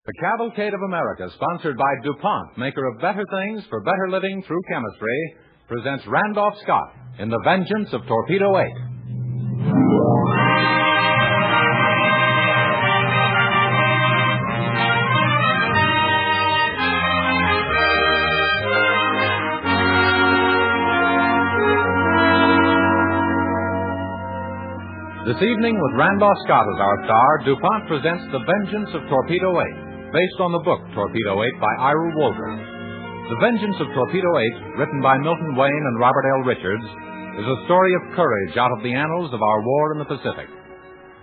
The Cavalcade of America, sponsored by DuPont, maker of better things for better living through chemistry, presents Randolph Scott in The Vengeance of Torpedo 8. This evening, with Randolph Scott as our star, DuPont presents The Vengeance of Torpedo 8, based on the book Torpedo 8 by Ira Wolter. The Vengeance of Torpedo 8, written by Milton Wayne and Robert L. Richards, is a story of courage out of the annals of our war in the Pacific.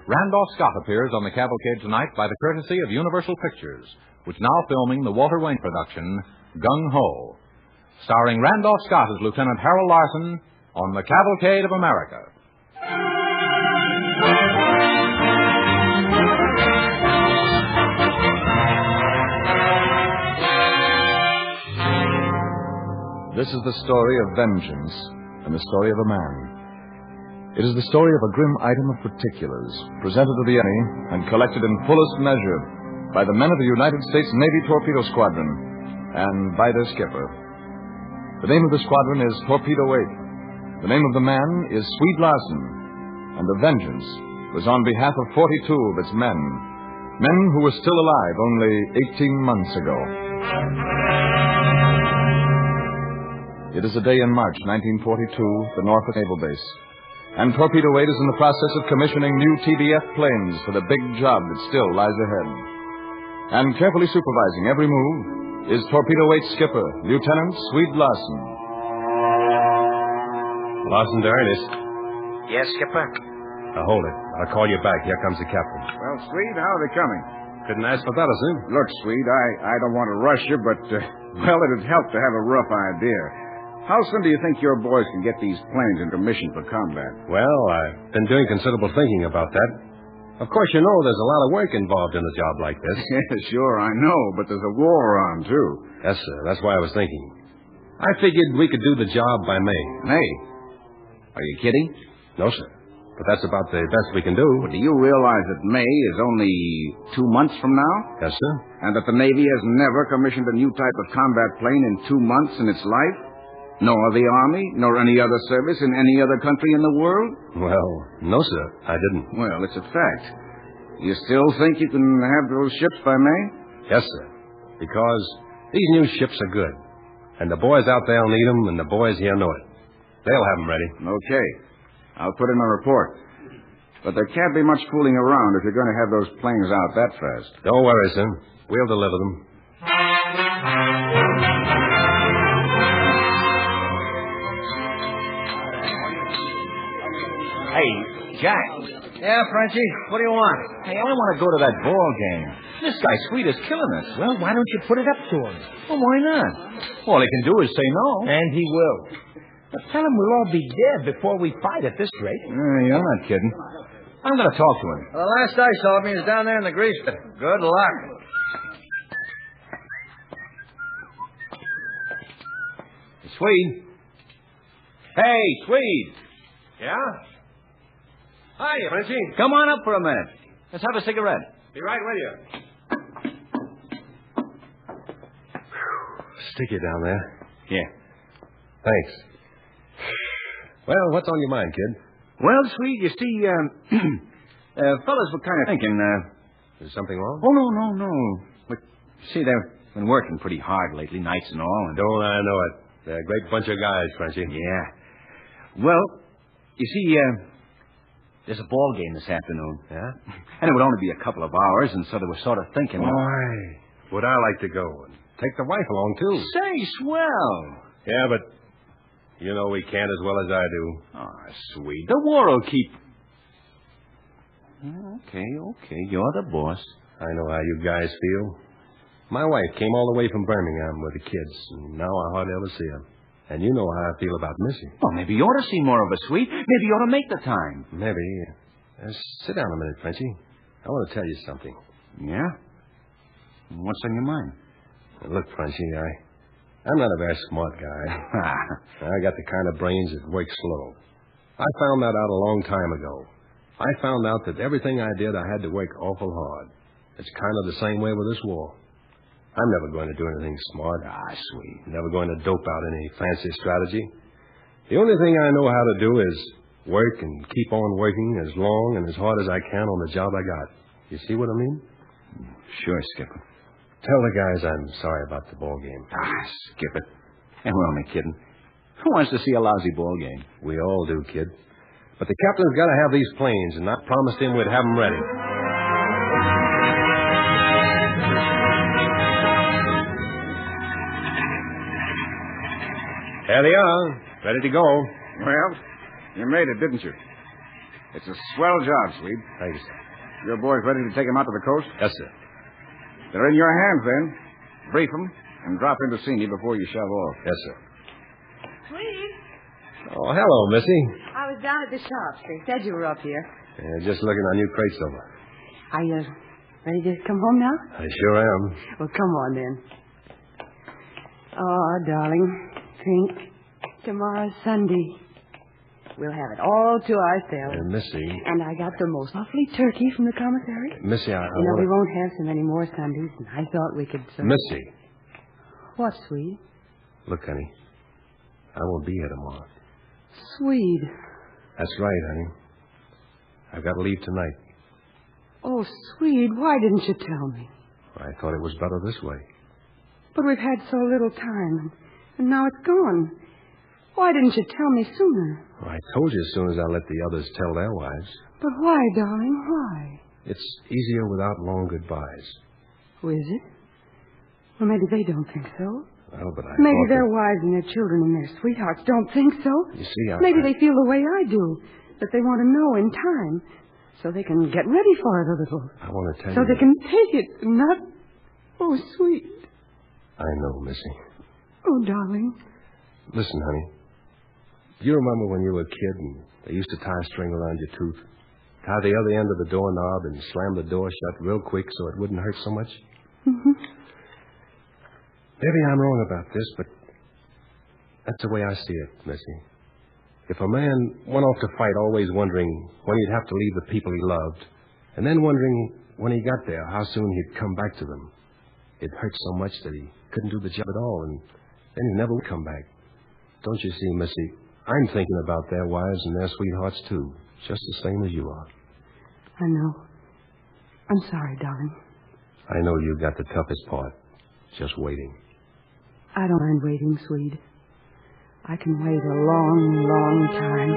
Randolph Scott appears on the Cavalcade tonight by the courtesy of Universal Pictures, which now filming the Walter Wayne production, Gung Ho. Starring Randolph Scott as Lieutenant Harold Larson on the Cavalcade of America. This is the story of vengeance and the story of a man. It is the story of a grim item of particulars presented to the enemy and collected in fullest measure by the men of the United States Navy Torpedo Squadron and by their skipper. The name of the squadron is Torpedo 8. The name of the man is Swede Larson, and the vengeance was on behalf of 42 of its men who were still alive only 18 months ago. It is a day in March 1942, the Norfolk Naval Base, and Torpedo 8 is in the process of commissioning new TBF planes for the big job that still lies ahead. And carefully supervising every move is Torpedo 8 skipper, Lieutenant Swede Larson. Larson to Ernest. Yes, skipper? Now, hold it. I'll call you back. Here comes the captain. Well, Swede, how are they coming? Couldn't ask for better, sir. Look, Swede, I don't want to rush you, but, well, it'd help to have a rough idea. How soon do you think your boys can get these planes in commission for combat? Well, I've been doing considerable thinking about that. Of course, you know there's a lot of work involved in a job like this. Yeah, sure, I know, but there's a war on, too. Yes, sir. That's why I was thinking. I figured we could do the job by May. May? Are you kidding? No, sir. But that's about the best we can do. Well, do you realize that May is only 2 months from now? Yes, sir. And that the Navy has never commissioned a new type of combat plane in 2 months in its life? Nor the Army, nor any other service in any other country in the world? Well, no, sir. I didn't. Well, it's a fact. You still think you can have those ships by May? Yes, sir. Because these new ships are good. And the boys out there will need them, and the boys here know it. They'll have them ready. Okay. I'll put in a report. But there can't be much fooling around if you're going to have those planes out that fast. Don't worry, sir. We'll deliver them. Hey, Jack. Yeah, Frenchie? What do you want? Hey, I want to go to that ball game. This guy Sweet is killing us. Well, why don't you put it up to him? Well, why not? All he can do is say no. And he will. But tell him we'll all be dead before we fight at this rate. You're not kidding. I'm going to talk to him. Well, the last I saw of him, he was down there in the grease pit. Good luck. Swede. Hey, Swede. Yeah? Hi, Frenchie. Come on up for a minute. Let's have a cigarette. Be right with you. Sticky down there. Yeah. Thanks. Well, what's on your mind, kid? Well, Swede, you see, fellas were kind of thinking, Is something wrong? Oh, no. But, see, they've been working pretty hard lately, nights and all. And... Don't I know it. They're a great bunch of guys, Frenchie. Yeah. Well, you see, there's a ball game this afternoon. Yeah? And it would only be a couple of hours, and so they were sort of thinking... Why? Would I like to go and take the wife along, too? Say, swell. Yeah, but you know we can't as well as I do. Oh, sweet. The war will keep... Okay. You're the boss. I know how you guys feel. My wife came all the way from Birmingham with the kids, and now I hardly ever see her. And you know how I feel about Missy. Well, maybe you ought to see more of her, Sweet. Maybe you ought to make the time. Maybe. Sit down a minute, Frenchie. I want to tell you something. Yeah? What's on your mind? Look, Frenchie, I'm not a very smart guy. I got the kind of brains that work slow. I found that out a long time ago. I found out that everything I did, I had to work awful hard. It's kind of the same way with this war. I'm never going to do anything smart. Sweet. Never going to dope out any fancy strategy. The only thing I know how to do is work and keep on working as long and as hard as I can on the job I got. You see what I mean? Sure, Skipper. Tell the guys I'm sorry about the ball game. Skipper. And we're only kidding. Who wants to see a lousy ball game? We all do, kid. But the captain's got to have these planes, and I promised him we'd have them ready. There they are, ready to go. Well, you made it, didn't you? It's a swell job, Swede. Thanks. Your boys ready to take them out to the coast? Yes, sir. They're in your hands, then. Brief them and drop in to see me before you shove off. Yes, sir. Sweet. Oh, hello, Missy. I was down at the shops. They said you were up here. Just looking on new crates over. Are you ready to come home now? I sure am. Well, come on, then. Oh, darling. Think. Tomorrow's Sunday. We'll have it all to ourselves. Missy. And I got the most lovely turkey from the commissary. Missy, we won't have so many more Sundays, and I thought we could... Missy. What, Sweet? Look, honey. I won't be here tomorrow. Sweet. That's right, honey. I've got to leave tonight. Oh, Sweet, why didn't you tell me? I thought it was better this way. But we've had so little time, and now it's gone. Why didn't you tell me sooner? Well, I told you as soon as I let the others tell their wives. But why, darling, why? It's easier without long goodbyes. Oh, is it? Well, maybe they don't think so. Well, but maybe their wives and their children and their sweethearts don't think so. You see, maybe they feel the way I do, that they want to know in time, so they can get ready for it a little. I want to tell you... So they can take it and not... Oh, Sweet. I know, Missy. Oh, darling. Listen, honey. Do you remember when you were a kid and they used to tie a string around your tooth? Tie the other end of the doorknob and slam the door shut real quick so it wouldn't hurt so much? Mm-hmm. Maybe I'm wrong about this, but that's the way I see it, Missy. If a man went off to fight always wondering when he'd have to leave the people he loved, and then wondering when he got there how soon he'd come back to them, it hurt so much that he couldn't do the job at all, and then he never would come back. Don't you see, Missy, I'm thinking about their wives and their sweethearts, too, just the same as you are. I know. I'm sorry, darling. I know you've got the toughest part, just waiting. I don't mind waiting, Swede. I can wait a long, long time.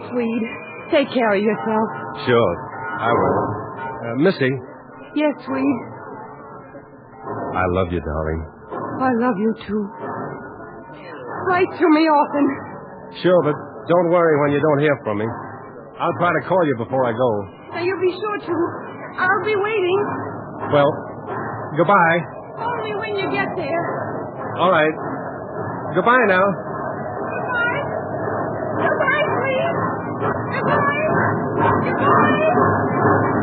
Swede, take care of yourself. Sure, I will. Missy. Yes, Swede. I love you, darling. I love you, too. Write to me often. Sure, but don't worry when you don't hear from me. I'll try to call you before I go. Now, you'll be sure to. I'll be waiting. Well, goodbye. Call me when you get there. All right. Goodbye now. Goodbye. Goodbye, please. Goodbye. Goodbye.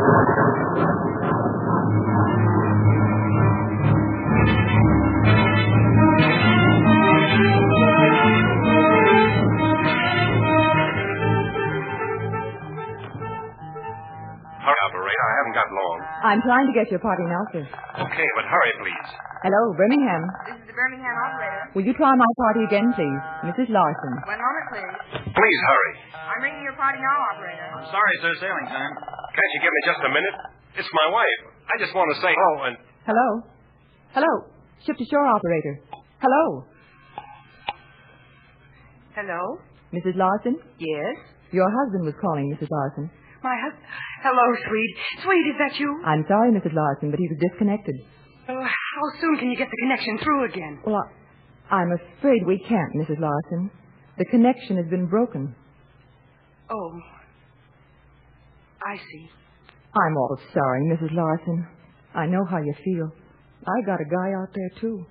Hurry, operator. I haven't got long. I'm trying to get your party now, sir. Okay, but hurry, please. Hello, Birmingham. This is the Birmingham operator. Will you try my party again, please? Mrs. Larson. 1 moment, please. Please hurry. I'm ringing your party now, operator. I'm sorry, sir. Sailing time. Can't you give me just a minute? It's my wife. I just want to say hello and... Hello? Hello? Ship to shore operator. Hello? Hello? Mrs. Larson? Yes? Your husband was calling, Mrs. Larson. My husband. Hello, Swede. Swede, is that you? I'm sorry, Mrs. Larson, but he was disconnected. How soon can you get the connection through again? Well, I'm afraid we can't, Mrs. Larson. The connection has been broken. Oh. I see. I'm all sorry, Mrs. Larson. I know how you feel. I got a guy out there, too.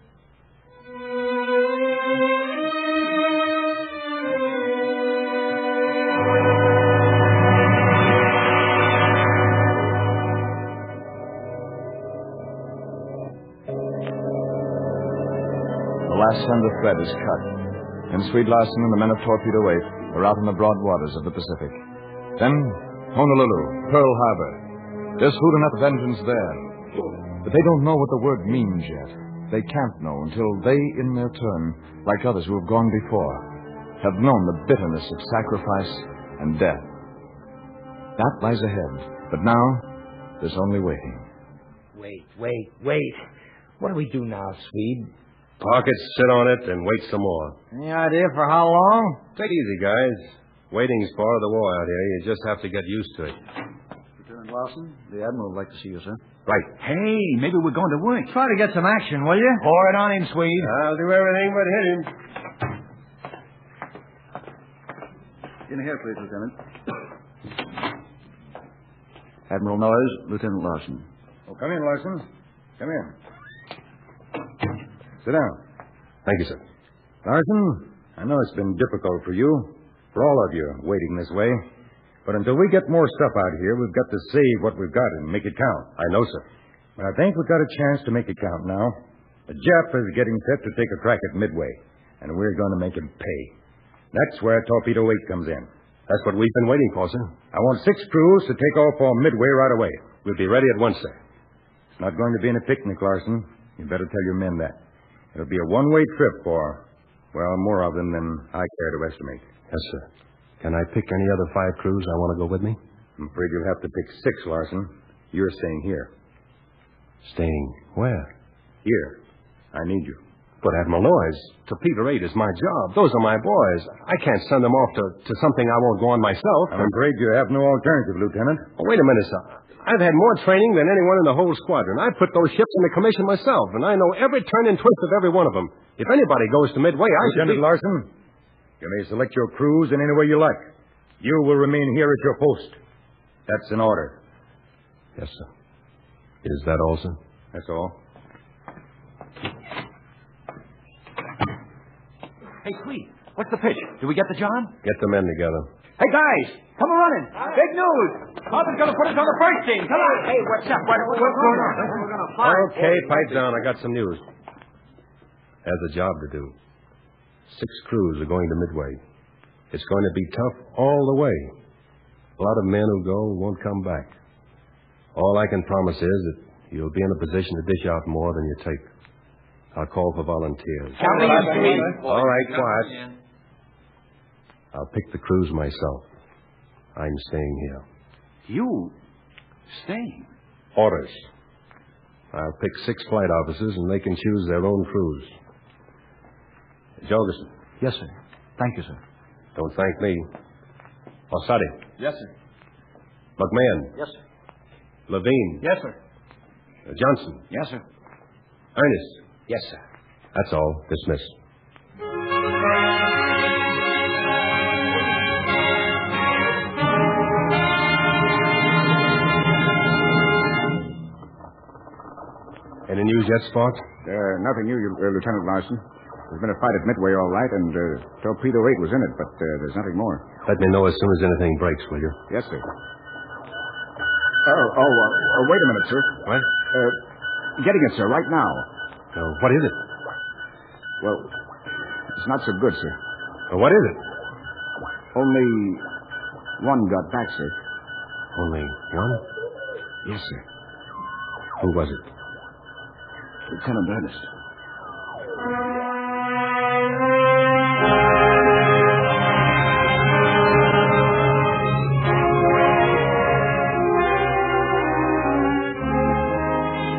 last slender thread is cut, and Swede Larson and the men of Torpedo 8 are out in the broad waters of the Pacific. Then, Honolulu, Pearl Harbor. There's food enough vengeance there. But they don't know what the word means yet. They can't know until they, in their turn, like others who have gone before, have known the bitterness of sacrifice and death. That lies ahead. But now, there's only waiting. Wait. What do we do now, Swede? Park it, sit on it, and wait some more. Any idea for how long? Take it easy, guys. Waiting's part of the war out here. You just have to get used to it. Lieutenant Larson, the Admiral would like to see you, sir. Right. Hey, maybe we're going to work. Try to get some action, will you? Pour it on him, Swede. I'll do everything but hit him. In here, please, Lieutenant. Admiral Noyes, Lieutenant Larson. Oh, come in, Larson. Come in. Sit down. Thank you, sir. Larson, I know it's been difficult for you, for all of you, waiting this way. But until we get more stuff out here, we've got to save what we've got and make it count. I know, sir. But I think we've got a chance to make it count now. The Jap is getting set to take a crack at Midway, and we're going to make him pay. That's where Torpedo 8 comes in. That's what we've been waiting for, sir. I want 6 crews to take off for Midway right away. We'll be ready at once, sir. It's not going to be any picnic, Larson. You better tell your men that. It'll be a one-way trip for, well, more of them than I care to estimate. Yes, sir. Can I pick any other 5 crews I want to go with me? I'm afraid you'll have to pick 6, Larson. You're staying here. Staying where? Here. I need you. But Admiral Noyes, Torpedo 8 is my job. Those are my boys. I can't send them off to something I won't go on myself. I'm afraid you have no alternative, Lieutenant. Oh, wait a minute, sir. I've had more training than anyone in the whole squadron. I put those ships into commission myself, and I know every turn and twist of every one of them. If anybody goes to Midway, Lieutenant Larson, you may select your crews in any way you like. You will remain here at your post. That's an order. Yes, sir. Is that all, sir? That's all. Hey, Swede, what's the pitch? Do we get the job? Get the men together. Hey, guys, come running. Big news. Father's going to put us on the first team. Come on. Hey, what's up? What's going on? We're going to fire. Okay, pipe down. I got some news. Has a job to do. 6 crews are going to Midway. It's going to be tough all the way. A lot of men who go won't come back. All I can promise is that you'll be in a position to dish out more than you take. I'll call for volunteers. All right, quiet. I'll pick the crews myself. I'm staying here. You staying? Orders. I'll pick 6 flight officers, and they can choose their own crews. Jorgensen. Yes, sir. Thank you, sir. Don't thank me. Ossadi. Yes, sir. McMahon. Yes, sir. Levine. Yes, sir. Johnson. Yes, sir. Ernest. Yes, sir. That's all. Dismiss. Any news yet, Sparks? Nothing new, Lieutenant Larson. There's been a fight at Midway, all right, and Torpedo 8 was in it, but there's nothing more. Let me know as soon as anything breaks, will you? Yes, sir. Wait a minute, sir. What? Getting it, sir, right now. What is it? Well, it's not so good, sir. What is it? Only one got back, sir. Only one? Yes, sir. Who was it? Lieutenant Ernest.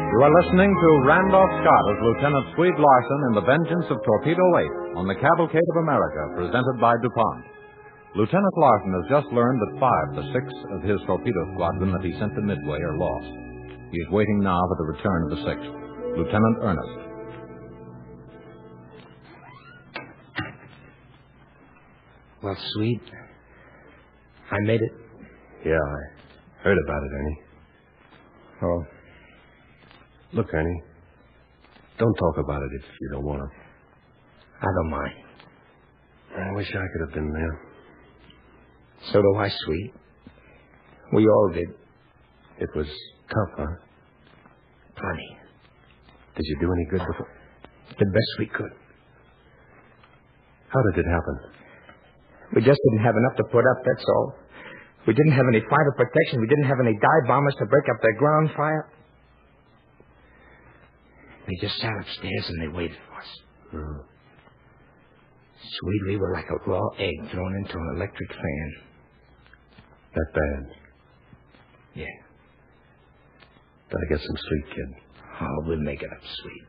You are listening to Randolph Scott as Lieutenant Swede Larson in The Vengeance of Torpedo 8 on the Cavalcade of America, presented by DuPont. Lieutenant Larson has just learned that 5 of the 6 of his torpedo squadron that he sent to Midway are lost. He is waiting now for the return of the 6th, Lieutenant Ernest. Well, Swede, I made it. Yeah, I heard about it, Ernie. Oh. Look, Ernie, don't talk about it if you don't want to. I don't mind. I wish I could have been there. So do I, Swede. We all did. It was tough, huh? Plenty. Did you do any good before? The best we could. How did it happen? We just didn't have enough to put up, that's all. We didn't have any fighter protection. We didn't have any dive bombers to break up their ground fire. They just sat upstairs and they waited for us. Sweet, we were like a raw egg thrown into an electric fan. That bad? Yeah. Gotta get some sleep, kid. Oh, we'll make it up, Sweet.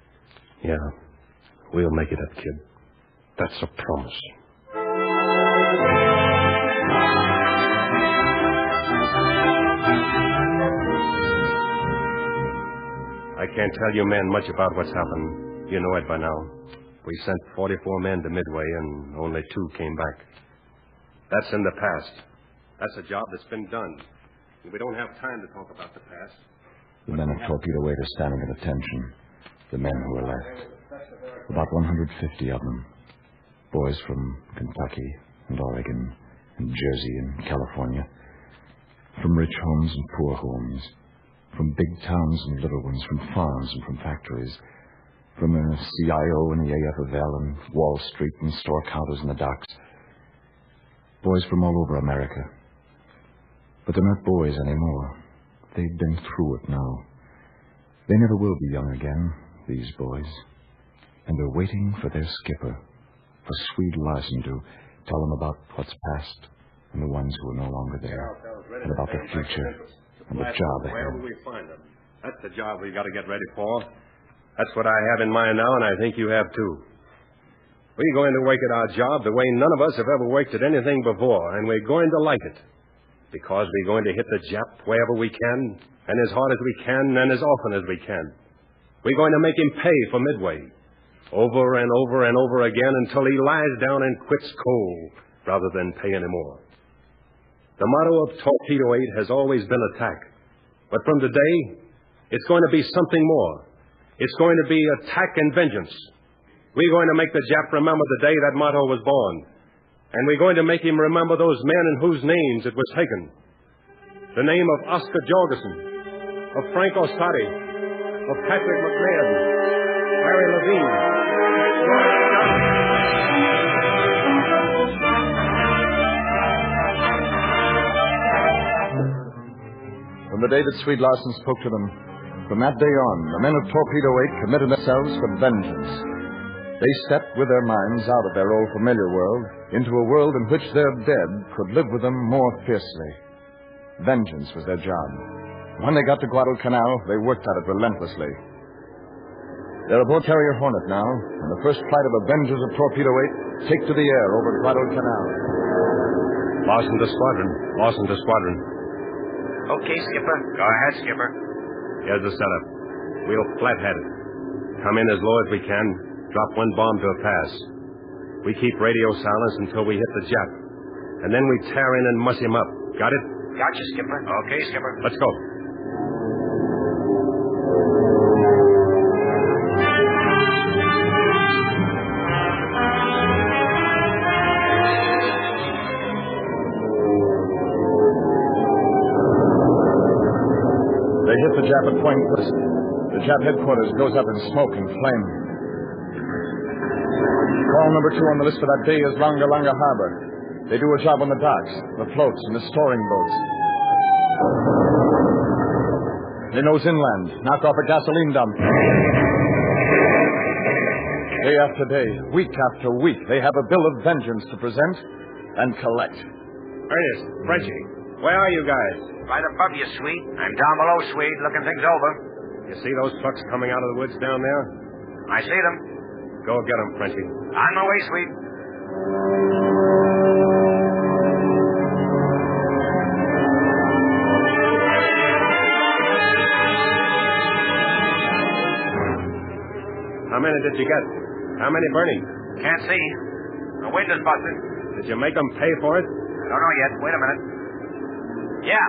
Yeah, we'll make it up, kid. That's a promise. I can't tell you men much about what's happened. You know it by now. We sent 44 men to Midway, and only 2 came back. That's in the past. That's a job that's been done. We don't have time to talk about the past. The men of Torpedo 8 are standing at attention. The men who are left. About 150 of them. Boys from Kentucky and Oregon and Jersey and California. From rich homes and poor homes. From big towns and little ones. From farms and from factories. From the CIO and the AFL and Wall Street and store counters and the docks. Boys from all over America. But they're not boys anymore. They've been through it now. They never will be young again, these boys. And they're waiting for their skipper, for Swede Larson to tell them about what's past and the ones who are no longer there, and about the future and the job ahead. Where will we find them? That's the job we've got to get ready for. That's what I have in mind now, and I think you have too. We're going to work at our job the way none of us have ever worked at anything before, and we're going to like it. Because we're going to hit the Jap wherever we can, and as hard as we can, and as often as we can. We're going to make him pay for Midway, over and over and over again until he lies down and quits cold, rather than pay any more. The motto of Torpedo 8 has always been attack. But from today, it's going to be something more. It's going to be attack and vengeance. We're going to make the Jap remember the day that motto was born. And we're going to make him remember those men in whose names it was taken. The name of Oscar Jorgensen, of Frank Ossati, of Patrick McMahon, Harry Levine, From the day that Swede Larson spoke to them, from that day on, the men of Torpedo 8 committed themselves for vengeance. They stepped with their minds out of their old familiar world into a world in which their dead could live with them more fiercely. Vengeance was their job. When they got to Guadalcanal, they worked at it relentlessly. They're aboard Carrier Hornet now, and the first flight of Avengers of Torpedo 8 take to the air over Guadalcanal. Larson to squadron. Larson to squadron. Okay, Skipper. Go ahead, Skipper. Here's the setup. We'll flat-head it. Come in as low as we can. Drop one bomb to a pass. We keep radio silence until we hit the Jap. And then we tear in and muss him up. Got it? Gotcha, Skipper. Okay, Skipper. Let's go. They hit the Jap at point first. The Jap headquarters goes up in smoke and flame. Call number 2 on the list for that day is Longa Longa Harbor. They do a job on the docks, the floats, and the storing boats. They nose inland, knock off a gasoline dump. Day after day, week after week, they have a bill of vengeance to present and collect. Ernest, Frenchie, where are you guys? Right above you, Swede. I'm down below, Swede, looking things over. You see those trucks coming out of the woods down there? I see them. Go get them, Frenchie. On my way, Swede. How many did you get? How many burning? Can't see. The wind is busted. Did you make them pay for it? Don't know yet. Wait a minute. Yeah.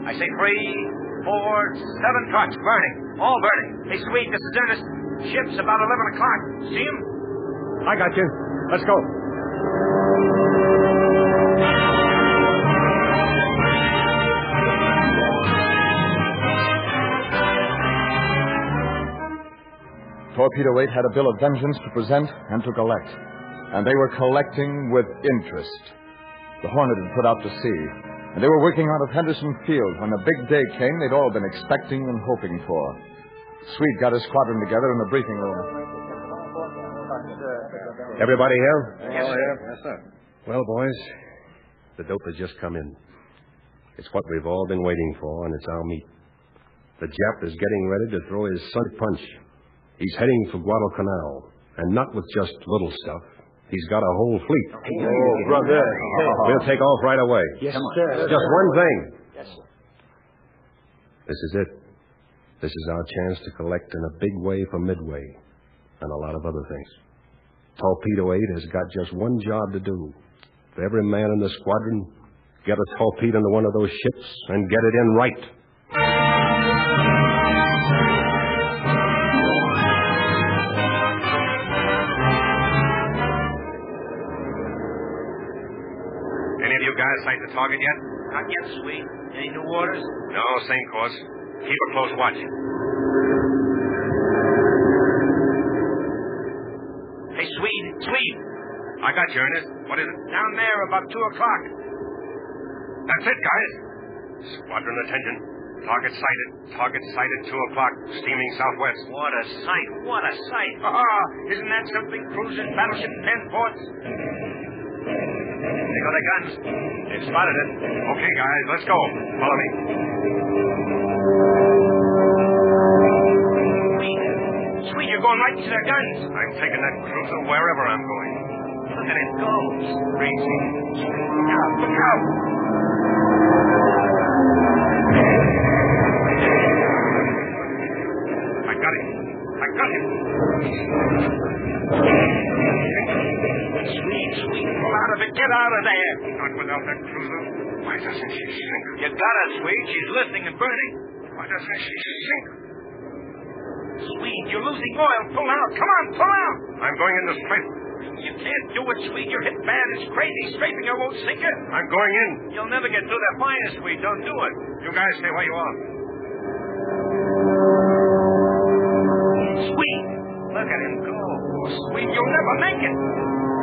I see 3, 4, 7 trucks burning. All burning. Hey, Swede, this is Ernest. Ship's about 11 o'clock. See him? I got you. Let's go. Torpedo 8 had a bill of vengeance to present and to collect. and they were collecting with interest. The Hornet had put out to sea, and they were working out of Henderson Field when the big day came they'd all been expecting and hoping for. Sweet got his squadron together in the briefing room. Everybody here? Yes, sir. Yes, sir. Well, boys, the dope has just come in. It's what we've all been waiting for, and it's our meat. The Jap is getting ready to throw his sunk punch. He's heading for Guadalcanal, and not with just little stuff. He's got a whole fleet. Oh, brother. We'll take off right away. Yes, sir. Just one thing. Yes, sir. This is it. This is our chance to collect in a big way for Midway, and a lot of other things. Torpedo 8 has got just one job to do. For every man in the squadron, get a torpedo into one of those ships and get it in right. Any of you guys sight the target yet? Not yet, Sweet. Any new orders? No, same course. Keep a close watch. Hey, Sweet. I got you, Ernest. What is it? Down there, about 2 o'clock. That's it, guys. Squadron attention. Target sighted, 2 o'clock, steaming southwest. What a sight. Isn't that something? Cruisers, battleships, men, ports. They got their guns. They've spotted it. Okay, guys, let's go. Follow me. Sweet, you're going right to their guns. I'm taking that cruiser wherever I'm going. Look at it go. Racing. Look out. I got him. Sweet, pull out of it. Get out of there. Not without that cruiser. Why doesn't she sink? You got her, Sweet. She's listening and burning. Why doesn't she sink? Sweet, you're losing oil. Pull out. Come on, pull out. I'm going in the strafe. You can't do it, Sweet. You're hit bad. It's crazy. Strafing her won't sink it. I'm going in. You'll never get through that fire, Sweet. Don't do it. You guys stay where you are. Sweet. Look at him go. Sweet, you'll never make it.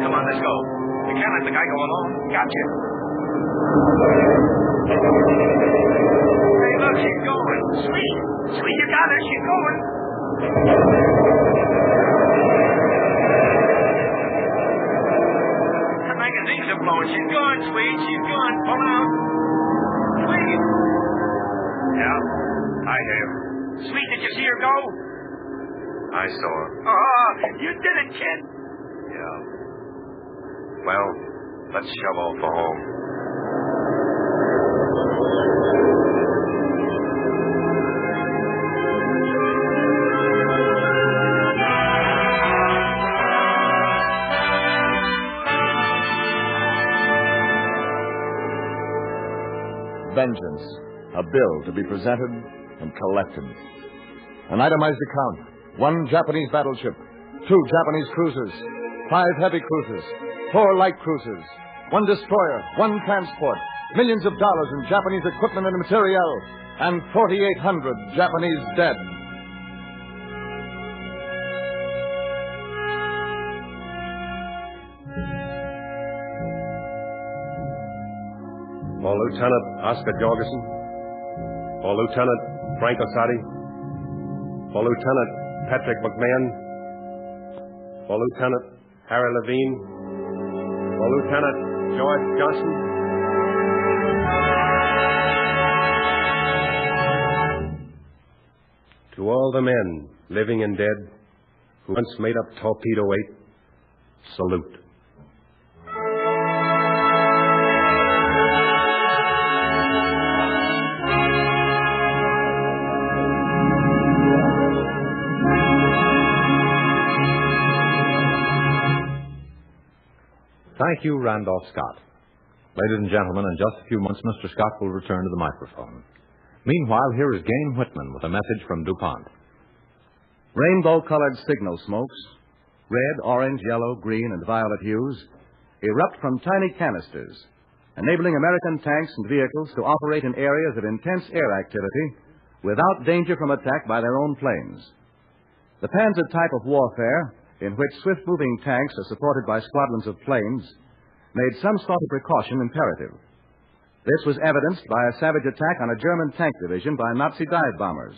Come on, let's go. You can't let the guy go alone. Gotcha. Hey, look, she's going. Sweet, you got her. She's going. The magazines are blowing. She's gone, Sweet. She's gone. Pull out. Sweet. Yeah, I hear. Sweet, did you see her go? I saw her. Oh, you did it, kid. Yeah. Well, let's shove off for home. Vengeance, a bill to be presented and collected. An itemized account. 1 Japanese battleship, 2 Japanese cruisers, 5 heavy cruisers, 4 light cruisers, 1 destroyer, 1 transport, millions of dollars in Japanese equipment and materiel, and 4,800 Japanese dead. For Lieutenant Oscar Jorgensen, for Lieutenant Frank Osati, for Lieutenant Patrick McMahon, for Lieutenant Harry Levine, for Lieutenant George Johnson. To all the men, living and dead, who once made up Torpedo 8, salute. Thank you, Randolph Scott. Ladies and gentlemen, in just a few months, Mr. Scott will return to the microphone. Meanwhile, here is Gain Whitman with a message from DuPont. Rainbow-colored signal smokes, red, orange, yellow, green, and violet hues, erupt from tiny canisters, enabling American tanks and vehicles to operate in areas of intense air activity without danger from attack by their own planes. The Panzer type of warfare in which swift-moving tanks are supported by squadrons of planes, made some sort of precaution imperative. This was evidenced by a savage attack on a German tank division by Nazi dive bombers,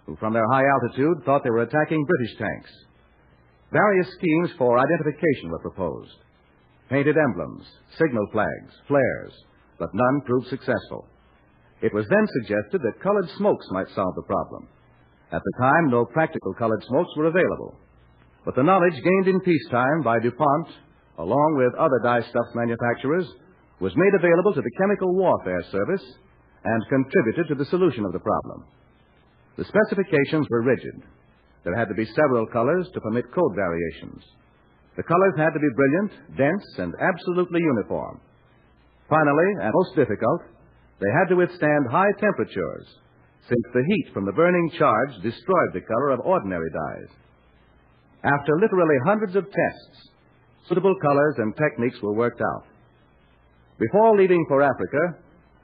who from their high altitude thought they were attacking British tanks. Various schemes for identification were proposed. Painted emblems, signal flags, flares, but none proved successful. It was then suggested that colored smokes might solve the problem. At the time, no practical colored smokes were available. But the knowledge gained in peacetime by DuPont, along with other dyestuff manufacturers, was made available to the Chemical Warfare Service and contributed to the solution of the problem. The specifications were rigid. There had to be several colors to permit code variations. The colors had to be brilliant, dense, and absolutely uniform. Finally, and most difficult, they had to withstand high temperatures, since the heat from the burning charge destroyed the color of ordinary dyes. After literally hundreds of tests, suitable colors and techniques were worked out. Before leaving for Africa,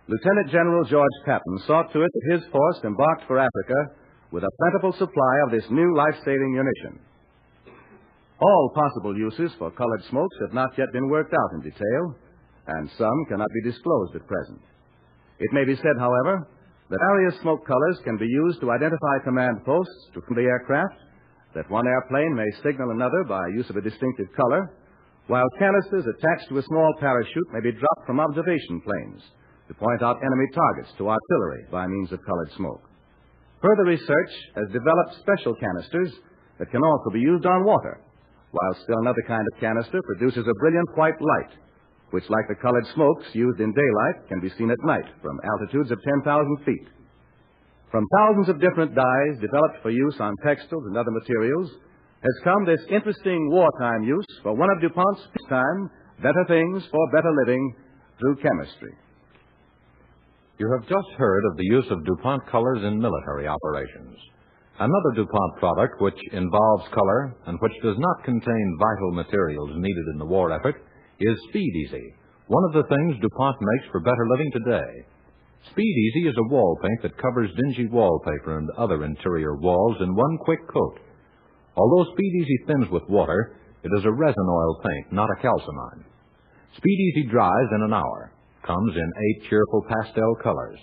Lieutenant General George Patton saw to it that his force embarked for Africa with a plentiful supply of this new life-saving munition. All possible uses for colored smokes have not yet been worked out in detail, and some cannot be disclosed at present. It may be said, however, that various smoke colors can be used to identify command posts to the aircraft, that one airplane may signal another by use of a distinctive color, while canisters attached to a small parachute may be dropped from observation planes to point out enemy targets to artillery by means of colored smoke. Further research has developed special canisters that can also be used on water, while still another kind of canister produces a brilliant white light, which, like the colored smokes used in daylight, can be seen at night from altitudes of 10,000 feet. From thousands of different dyes developed for use on textiles and other materials has come this interesting wartime use for one of DuPont's peacetime better things for better living through chemistry. You have just heard of the use of DuPont colors in military operations. Another DuPont product which involves color and which does not contain vital materials needed in the war effort is Speed Easy, one of the things DuPont makes for better living today. Speed Easy is a wall paint that covers dingy wallpaper and other interior walls in one quick coat. Although Speed Easy thins with water, it is a resin oil paint, not a calcimine. Speed Easy dries in an hour, comes in 8 cheerful pastel colors.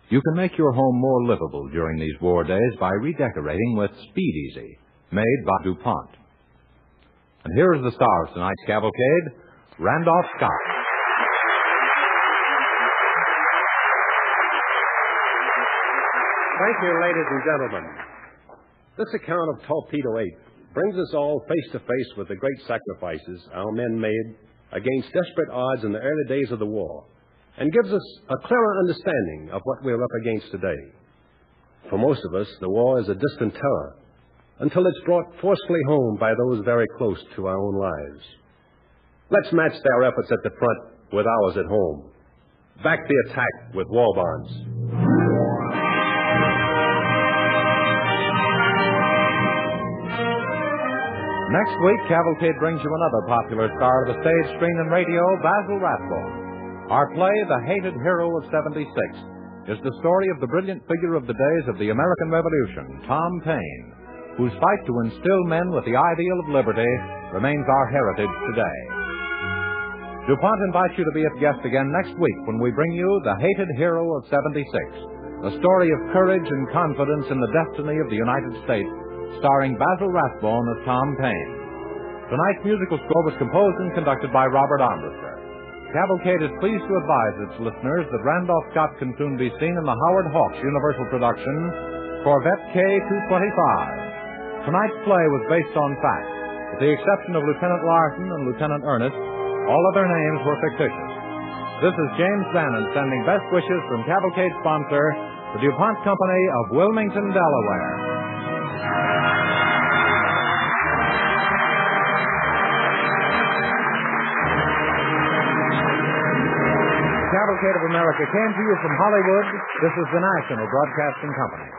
You can make your home more livable during these war days by redecorating with Speed Easy, made by DuPont. And here is the star of tonight's Cavalcade, Randolph Scott. Thank you, ladies and gentlemen. This account of Torpedo 8 brings us all face to face with the great sacrifices our men made against desperate odds in the early days of the war, and gives us a clearer understanding of what we're up against today. For most of us, the war is a distant terror, until it's brought forcefully home by those very close to our own lives. Let's match their efforts at the front with ours at home. Back the attack with war bonds. Next week, Cavalcade brings you another popular star of the stage, screen, and radio, Basil Rathbone. Our play, The Hated Hero of 76, is the story of the brilliant figure of the days of the American Revolution, Tom Paine, whose fight to instill men with the ideal of liberty remains our heritage today. DuPont invites you to be a guest again next week when we bring you The Hated Hero of 76, a story of courage and confidence in the destiny of the United States, starring Basil Rathbone as Tom Paine. Tonight's musical score was composed and conducted by Robert Armbruster. Cavalcade is pleased to advise its listeners that Randolph Scott can soon be seen in the Howard Hawks Universal production, Corvette K-225. Tonight's play was based on fact. With the exception of Lieutenant Larson and Lieutenant Ernest, all other names were fictitious. This is James Bannon sending best wishes from Cavalcade sponsor, the DuPont Company of Wilmington, Delaware. Cavalcade of America came to you from Hollywood. This is the National Broadcasting Company.